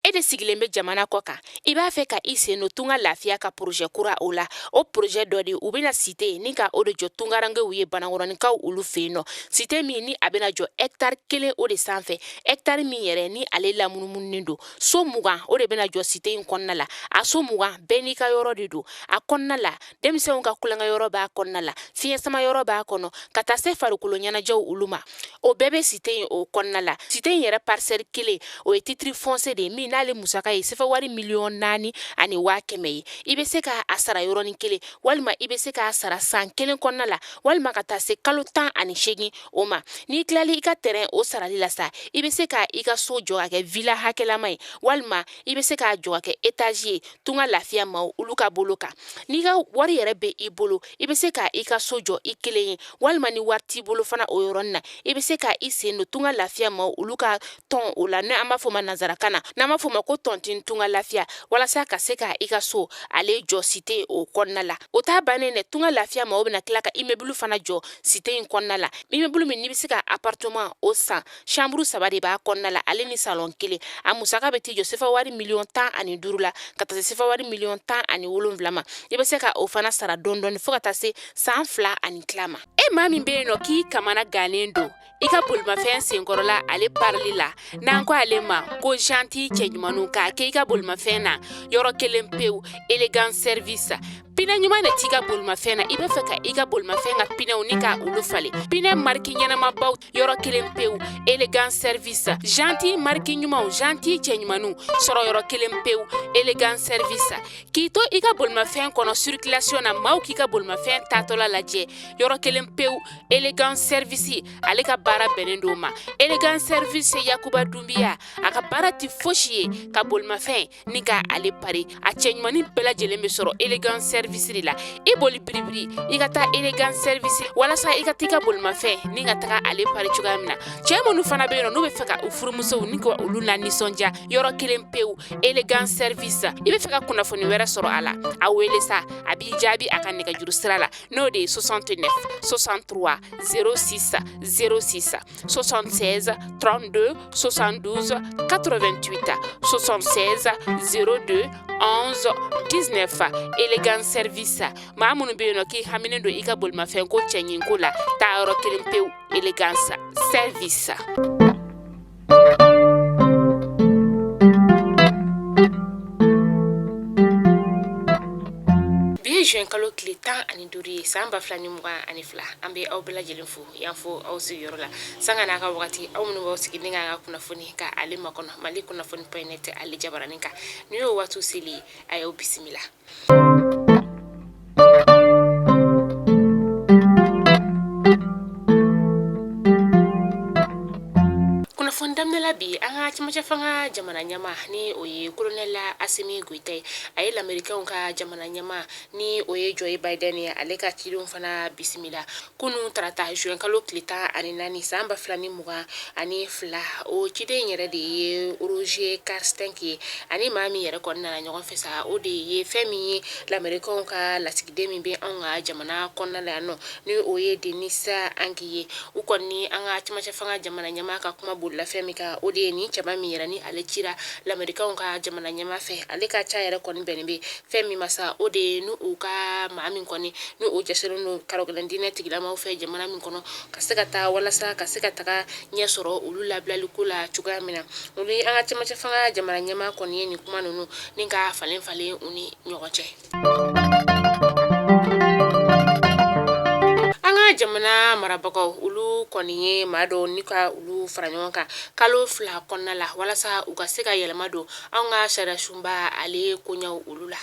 e de sigilen bɛ jamana kɔ kan I b'a fɛ ka I sen no tunga lafiya ka projet kura o la o projet dɔ de u bɛna cité ni ka o de jɔ tungarangew ye banangɔrɔnikaw olu fɛ no cité min ni a bɛna jɔ hectare 1 o de sanfɛ hectare min yɛrɛ ni ale lamunumunnen do so 20 o de bɛna jɔ cité in kɔnɔna la a so 20 bɛɛ n'i ka yɔrɔ de do a kɔnɔna la denmisɛnw ka kulonkɛ yɔrɔ b'a kɔnɔna la fiɲɛ sama yɔrɔ b'a kɔnɔ ka taa se farikolo ɲɛnajɛw olu ma o bɛɛ bɛ cité in o kɔnɔna la cité in yɛrɛ parcelle 1 o ye titre foncier de min n'ale musaka ye sefa wari 4,400,000 ani 100,000 ye I bɛ se ka a sara yɔrɔnin kelen walima I bɛ se ka sara san 1 kɔnɔna la walima ka taa se kalo 18 o ma n'i tilali I ka terrain o sarali la sa I bɛ se ka I ka so jɔ ka kɛ villa hakɛlama ye walima I bɛ se ka jɔ ka kɛ étage ye tunga lafiya ma olu ka bolo kan n'i ka wari yɛrɛ bɛ I bolo I bɛ se ka I ka so jɔ I kelen ye walima ni wari t'i bolo fana o yɔrɔnin na I bɛ se ka I sen no tunga lafiya ma olu ka tɔn o la n'an b'a fɔ ma nanzarakan na n'an b'a fɔ ma ko tɔntin tunga lafiya walasa ka se ka I ka so ale jɔ cité o kɔnɔna la o t'a bannen dɛ tunga lafiya ma o bɛna tila ka immeuble fana jɔ cité in kɔnɔna la immeuble min n'i bɛ se ka appartement o san chambre 3 de b'a kɔnɔna la ale ni salon 1 a musaka bɛ t'i jɔ sefa wari 15,000,000 la ka taa se sefa wari 17,000,000 ma I bɛ se ka o fana sara dɔɔni fo ka taa se san 2 ani tila ma e maa min bɛ yen nɔ k'i kamana gannen do I ka bolimafɛn senkɔrɔla ale parili la n'an ko ale ma ko gentil cɛɲumanu k'a kɛ I ka bolimafɛn na yɔrɔ kelen pewu élégance service pinɛ ɲuman de t'i ka bolimafɛn na I bɛ fɛ ka I ka bolimafɛn ka pinɛw ni ka olu falen pinɛ marque ɲɛnamabaw yɔrɔ kelen pewu élégance service gentil marque ɲumanw gentil cɛɲumanu sɔrɔ yɔrɔ kelen pewu élégance service k'i to I ka bolimafɛn kɔnɔ circulation na maaw k'i ka bolimafɛn tatɔla lajɛ yɔrɔ kelen pewu élégance service ale ka baara bɛnnen do ma élégance service Yakuba Dumbiya a ka baara ti fosi ye ka bolimafɛn ni ka ale pari a cɛɲumani bɛɛ lajɛlen bɛ sɔrɔ élégance service de la I boli biribiri I ka taa élégance service walasa I ka taa I ka bolimafɛn ni ka taga ale pari cogoya min na cɛ minnu fana bɛ yen nɔ n'u bɛ fɛ ka u furumusow ni ka olu la nisɔndiya yɔrɔ kelen pewu élégance service I bɛ fɛ ka kunnafoni wɛrɛ sɔrɔ a la a wele sa a b'i jaabi a ka nɛgɛjuru sira la n'o de ye 69 63 06 06 76 32 72 88 76 02 11 19 élégance service maa minnu bɛ yen nɔ k'i haminen do I ka bolimafɛn ko cɛɲinko la taa yɔrɔ kelen pewu élégance service juin kalo tile 15 ye san 2022 an bɛ aw bɛɛ lajɛlen fo yan fo aw sigiyɔrɔ la sanga n'a ka wagati aw minnu b'aw sigi ni ka kunnafoni ka ale makɔnɔ Mali kunnafoni.net ale jabaranin kan ni y'o waati seli a y'aw bisimila Fondamnela bi an ka cɛmancɛ fanga jamana ɲɛma ni o ye colonel Asimi Goita ye a ye l'Américain ka jamana ɲɛma ni o ye Joe Biden ye ale ka cidenw fana bisimila kunu tarata juin kalo tile 14 san 2022 o ciden yɛrɛ de ye Roger Carstenk ye ani maa min yɛrɛ kɔnɔna na ɲɔgɔn fɛ sa o de ye fɛn min ye l'Américain ka lasigiden min bɛ an ka jamana kɔnɔna la yan nɔ ni o ye Denisa Anki ye u kɔni an ka cɛmancɛ fanga jamana ɲɛma ka kuma bolila fɛn min ka o de ye ni cɛba min yɛrɛ ni ale cira l'Américain ka jamana ɲɛma fɛ ale ka ca yɛrɛ kɔni bɛnnen bɛ fɛn min masa o de ye ni u ka maa min kɔni ni o jɛsɛlen no karogɛlɛn diinɛ tigilamaw fɛ jamana min kɔnɔ ka se ka taa walasa ka se ka taga ɲɛ sɔrɔ olu labilaliko la cogoya min na o ni an ka cɛmancɛ fanga jamana ɲɛma kɔni ye nin kuma ninnu ni ka falen u ni ɲɔgɔn cɛ jamana marabagaw olu kɔni ye maa dɔ ni ka olu fara ɲɔgɔn kan kalo 2 kɔnɔna la walasa u ka se ka yɛlɛma don an ka sariya sunba ale koɲɛw olu la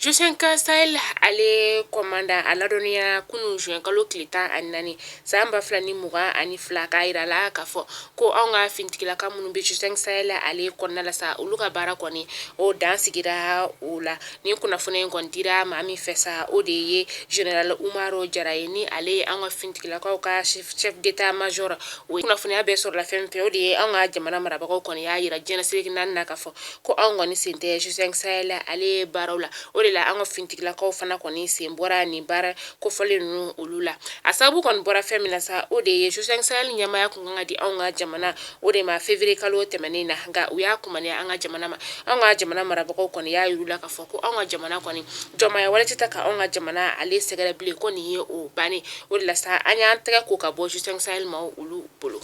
Josenka Sahel ale commanda a ladɔnniya kunu juin kalo tile 14 san 2022 k'a yira la k'a fɔ ko anw ka fintigilaka minnu bɛ Josenka Sahel ale kɔnɔna la sa olu ka baara kɔni o dan sigira o la ni kunnafoni in kɔni dira maa min fɛ sa o de ye General Umaru Jara ye ni ale ye an ka fintigilakaw ka chef d'état major o kunnafoniya bɛɛ sɔrɔla fɛn fɛn o de ye an ka jamana marabagaw kɔni y'a yira jɛnɛsiriki naani na k'a fɔ ko anw kɔni sen tɛ Josenka Sahel ale baaraw la o de la la an ka fintigilakaw fana kɔni sen bɔra nin baara kofɔlen ninnu olu la a sababu kɔni bɔra fɛn min na sa o de ye G5 Sahel ɲɛmaya kun kan ka di anw ka jamana o de ma février kalo tɛmɛnen na nka u y'a kumaniya an ka jamana ma anw ka jamana marabagaw kɔni y'a yiru la k'a fɔ ko anw ka jamana kɔni jɔnmaya wale tɛ ta ka anw ka jamana ale sɛgɛrɛ bilen ko nin ye o bannen o de la sa an y'an tɛgɛ ko ka bɔ G5 Sahel ma olu bolo.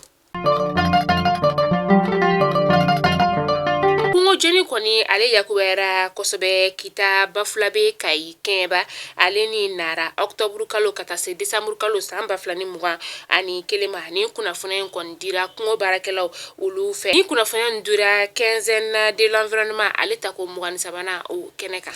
Kungo jeni kɔni ale yakubɛra kosɛbɛ kita bafulabe kai kɛnba ale ni nara octobre kalo ka taa se décembre kalo san 2020 ani kelema ni kunnafoniya kɔni dira kungo baarakɛlaw olu fɛ ni kunnafoniya dira quinzaine de l'environnement ale ta ko 23 o kɛnɛ kan.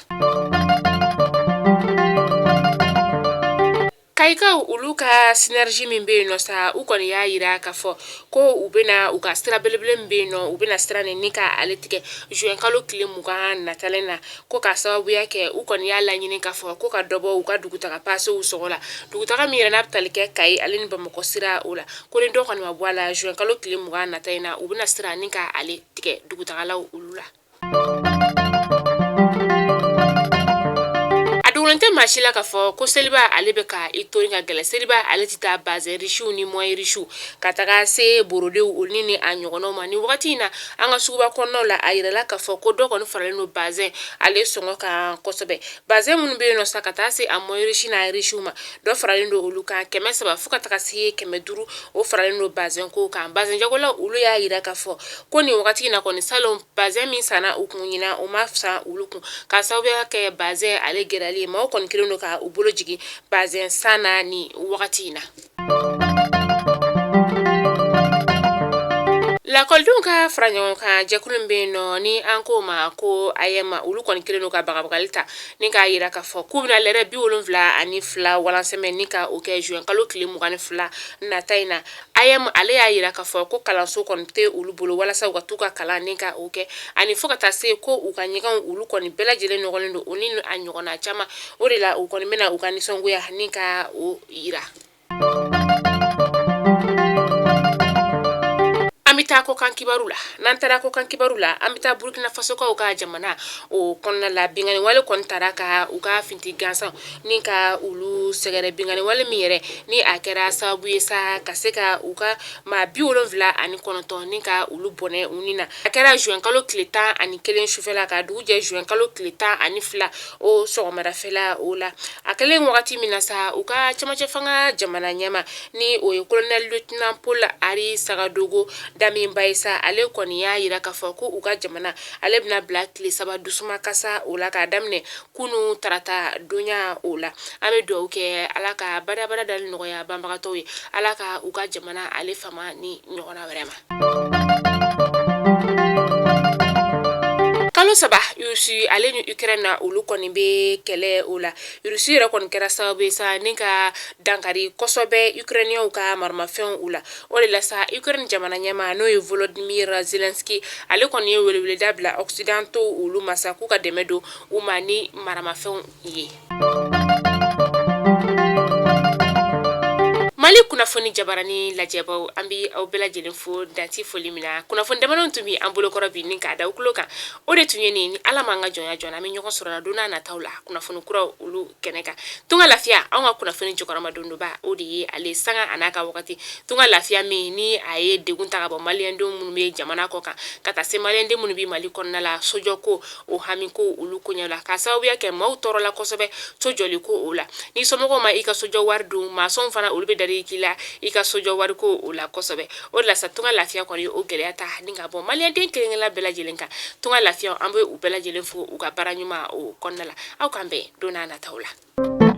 Kaikaw ulu ka synergie min be no sa u kɔni y'a yira k'a fɔ ko u bena u ka sira belebele min be no u bena sira ni ka ale tigɛ juin kalo tile 20 natalen na ko ka sababuya kɛ u kɔni y'a laɲini k'a fɔ ko ka dɔbɔ u ka dugutaga pasew sɔgɔ la dugutaga min yɛrɛ n'a bɛ tali kɛ Kayi ale ni Bamakɔ sira o la ko ni dɔ kɔni ma bɔ a la juin kalo tile 20 nata in na u bena sira ni ka ale tigɛ dugutagalaw olu la. Tɛ maa si la k'a fɔ ko seliba ale bɛ ka i to ka gɛlɛ seliba ale tɛ taa bazɛn riches ni moyen riches ka taga se borodew olu ni a ɲɔgɔnnaw ma ni wagati in na an ka suguba kɔnɔnaw la a yirala k'a fɔ ko dɔ kɔni faralen don bazɛn ale sɔngɔ kan kosɛbɛ bazɛn minnu bɛ yen nɔ sa ka taa se a moyen riches n'a riches ma dɔ faralen don olu kan 300 fo ka taga se 500 o faralen don bazɛn ko kan bazɛn jagolaw olu y'a yira k'a fɔ ko nin wagati in na kɔni salon bazɛn min sanna u kun ɲina o ma fisa olu kun ka sababuya kɛ bazɛn ale gɛrɛlen ma kɔni kelen do ka u bolo jigi bazɛn sana ni wagati in na. Lakɔlidenw ka fara ɲɔgɔn kan jɛkulu min bɛ yen nɔ ni an ko ma ko ayɛma olu kɔni kelen do ka bagabagali ta ni k'a yira k'a fɔ k'u bɛna lɛrɛ 72 walansɛmɛ ni ka o kɛ juin kalo tile 22 nata in na ayɛm ale y'a yira k'a fɔ ko kalanso kɔni tɛ olu bolo walasa u ka t'u ka kalan ni ka o kɛ ani fo ka taa se ko u ka ɲɛgɛnw olu kɔni bɛɛ lajɛlen nɔgɔlen do o ni a ɲɔgɔnna caman o de la u kɔni bɛna u ka nisɔngoya ni ka o yira. An bɛ taa kɔkan kibaru la n'an taara kɔkan kibaru la an bɛ taa Burkina Faso kaw ka jamana o kɔnɔna la bingani wale kɔni taara ka u ka finti gansan ni ka ulu sɛgɛrɛ bingani wale min yɛrɛ ni a kɛra sababu ye sa ka se ka u ka maa 79 ni ka ulu bɔnɛ u ni na a kɛra juin kalo tile 11 sufɛla ka dugu jɛ juin kalo tile 12 o sɔgɔmadafɛla o la a kɛlen wagati min na sa u ka cɛmancɛ fanga jamana ɲɛma ni o ye colonel lieutenant Paul Ari Sagadogo Damin Baisa ale kɔni y'a yira k'a fɔ ko u ka jamana ale bɛna bila tile 3 dusuma kasa o la k'a daminɛ kunu tarata donya o la an bɛ dugawu kɛ ala ka badabada dali nɔgɔya banbagatɔw ye ala ka u ka jamana ale fama ni ɲɔgɔnna wɛrɛ ma. Kalo 3 Urusi ale ni Ukraine na olu kɔni bɛ kɛlɛ o la Urusi yɛrɛ kɔni kɛra sababu ye sa ni ka dankari kosɛbɛ Ukrainienw ka maramafɛnw u la o de la sa Ukraine jamana ɲɛma n'o ye Volodymyr Zelensky ale kɔni ye weleweleda bila occidentaux olu ma sa k'u ka dɛmɛ don u ma ni maramafɛnw ye. Mali kunnafoni jabarani lajɛbaw an bɛ aw bɛɛ lajɛlen fo danti foli min na kunnafoni damadɔ tun bɛ an bolokɔrɔ bi ni k'a da u tulo kan o de tun ye nin ni ala m'an ka jɔnya jɔn an bɛ ɲɔgɔn sɔrɔ la don n'a nataw la kunnafoni kuraw olu kɛnɛ kan tunga lafiya anw ka kunnafoni jɔkɔrɔma dondoba o de ye ale sanga a n'a ka wagati tunga lafiya min ni a ye degun ta ka bɔ maliyɛndenw minnu bɛ jamana kɔ kan ka taa se maliyɛnden minnu bɛ Mali kɔnɔna la sojɔko o hami ko olu koɲɛ la ka sababuya kɛ maaw tɔɔrɔ la kosɛbɛ sojɔli ko o la ni somɔgɔw ma i ka sojɔ wari dun maasɔnw fana olu bɛ dari k'i la i ka sojɔ wari ko o la kosɛbɛ o de la sa tunga lafiya kɔni o gɛlɛya ta ni ka bɔ maliyɛnden kelen-kelenna bɛɛ lajɛlen kan tunga lafiya an bɛ u bɛɛ lajɛlen fo u ka baara ɲuman o kɔnɔna la aw k'an bɛn don n'a nataw la.